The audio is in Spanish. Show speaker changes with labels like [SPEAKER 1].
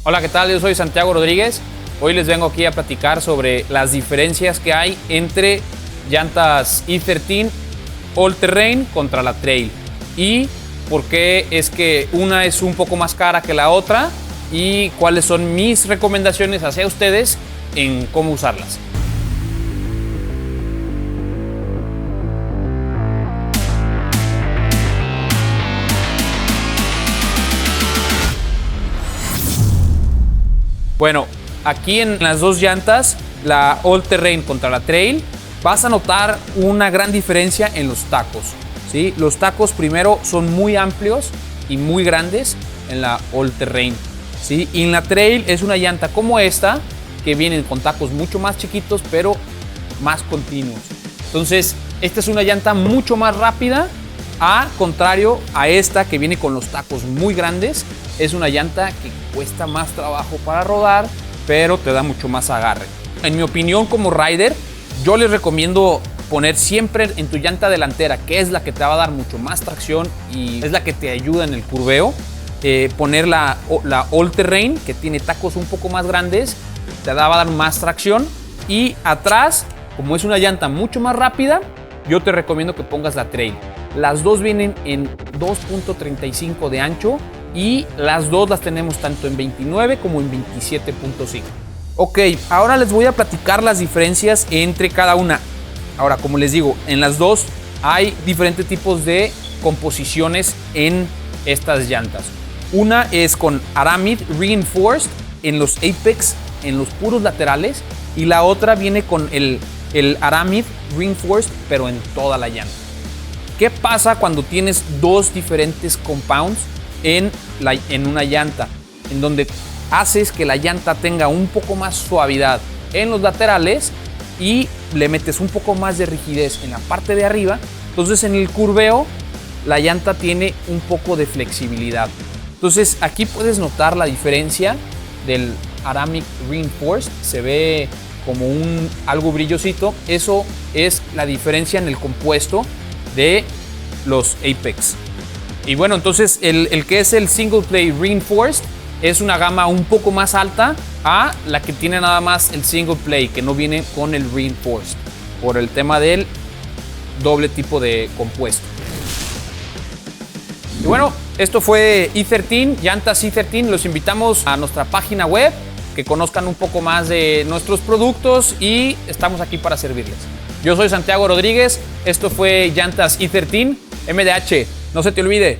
[SPEAKER 1] Hola, ¿qué tal? Yo soy Santiago Rodríguez. Hoy les vengo aquí a platicar sobre las diferencias que hay entre llantas E13 All Terrain contra la Trail y por qué es que una es un poco más cara que la otra y cuáles son mis recomendaciones hacia ustedes en cómo usarlas. Bueno, aquí en las dos llantas, la All Terrain contra la Trail, vas a notar una gran diferencia en los tacos, ¿sí? Los tacos primero son muy amplios y muy grandes en la All Terrain, ¿sí? Y en la Trail es una llanta como esta, que vienen con tacos mucho más chiquitos, pero más continuos. Entonces, esta es una llanta mucho más rápida, a contrario a esta que viene con los tacos muy grandes. Es una llanta que cuesta más trabajo para rodar, pero te da mucho más agarre. En mi opinión, como rider, yo les recomiendo poner siempre en tu llanta delantera, que es la que te va a dar mucho más tracción y es la que te ayuda en el curveo, poner la All Terrain, que tiene tacos un poco más grandes, te va a dar más tracción. Y atrás, como es una llanta mucho más rápida, yo te recomiendo que pongas la Trail. Las dos vienen en 2.35 de ancho y las dos las tenemos tanto en 29 como en 27.5. Ok, ahora les voy a platicar las diferencias entre cada una. Ahora, como les digo, en las dos hay diferentes tipos de composiciones en estas llantas. Una es con Aramid Reinforced en los apex, en los puros laterales, y la otra viene con el Aramid Reinforced, pero en toda la llanta. ¿Qué pasa cuando tienes dos diferentes compounds en una llanta? En donde haces que la llanta tenga un poco más suavidad en los laterales y le metes un poco más de rigidez en la parte de arriba. Entonces en el curveo la llanta tiene un poco de flexibilidad. Entonces aquí puedes notar la diferencia del Aramid Reinforced. Se ve como algo brillosito. Eso es la diferencia en el compuesto de los apex. Y bueno, entonces el que es el Single Play Reinforced es una gama un poco más alta a la que tiene nada más el Single Play, que no viene con el Reinforced, por el tema del doble tipo de compuesto. Y bueno, esto fue E13, llantas E13. Los invitamos a nuestra página web, que conozcan un poco más de nuestros productos y estamos aquí para servirles. Yo soy Santiago Rodríguez, esto fue llantas E13 MDH. No se te olvide,